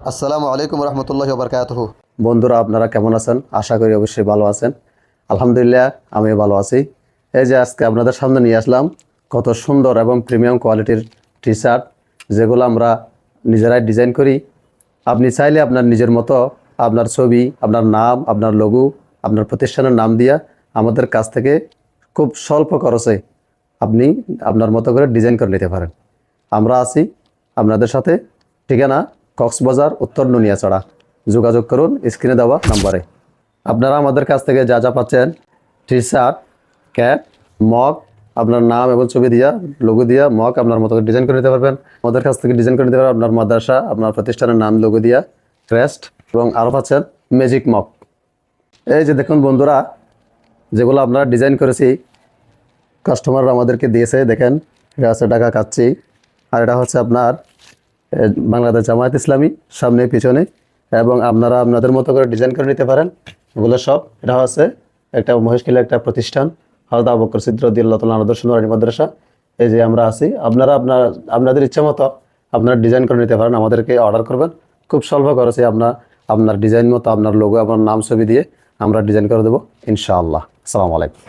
আসসালামু আলাইকুম রহমতুল্লাহি ওয়া বারাকাতুহু। বন্ধুরা, আপনারা কেমন আছেন? আশা করি অবশ্যই ভালো আছেন। আলহামদুলিল্লাহ, আমিও ভালো আছি। এই যে আজকে আপনাদের সামনে নিয়ে আসলাম কত সুন্দর এবং প্রিমিয়াম কোয়ালিটির টি শার্ট, যেগুলো আমরা নিজেরাই ডিজাইন করি। আপনি চাইলে আপনার নিজের মতো আপনার ছবি, আপনার নাম, আপনার লোগো, আপনার প্রতিষ্ঠানের নাম দিয়া আমাদের কাছ থেকে খুব স্বল্প খরচে আপনি আপনার মতো করে ডিজাইন করে নিতে পারেন। আমরা আছি আপনাদের সাথে। ঠিকানা কক্সবাজার, উত্তর নুনিয়াচড়া। যোগাযোগ করুন স্ক্রিনে দেওয়া নাম্বারে। আপনারা আমাদের কাছ থেকে যা যা পাচ্ছেন, টি শার্ট, ক্যাপ, মগ, আপনার নাম এবং ছবি দিয়া, লোগো দিয়া মগ আপনার মতো করে ডিজাইন করে নিতে পারবেন। আমাদের কাছ থেকে ডিজাইন করে নিতে পারবেন আপনার মাদ্রাসা, আপনার প্রতিষ্ঠানের নাম, লোগো দিয়া ক্রেস্ট, এবং আরও পাচ্ছেন ম্যাজিক মগ। এই যে দেখুন বন্ধুরা, যেগুলো আমরা ডিজাইন করেছি কাস্টমাররা আমাদেরকে দিয়েছে। দেখেন, এটা হচ্ছে ঢাকা কাচ্চি, আর এটা হচ্ছে আপনার বাংলাদেশ জামায়াত ইসলামী, সামনে পিছনে, এবং আপনারা আপনাদের মতো করে ডিজাইন করে নিতে পারেন। এগুলো সব, এটা হচ্ছে একটা মহেশখালীর একটা প্রতিষ্ঠান, হযরত আবু বকর সিদ্দিক রাদিয়াল্লাহু তাআলা আদর্শ নুরানী মাদ্রাসা। এই যে আমরা আছি, আপনারা আপনাদের ইচ্ছা মতো আপনারা ডিজাইন করে নিতে পারেন, আমাদেরকে অর্ডার করবেন। খুব স্বল্প খরচে আপনার ডিজাইন মতো আপনার লোগো, আপনার নাম, ছবি দিয়ে আমরা ডিজাইন করে দেবো ইনশাআল্লাহ। আসসালামু আলাইকুম।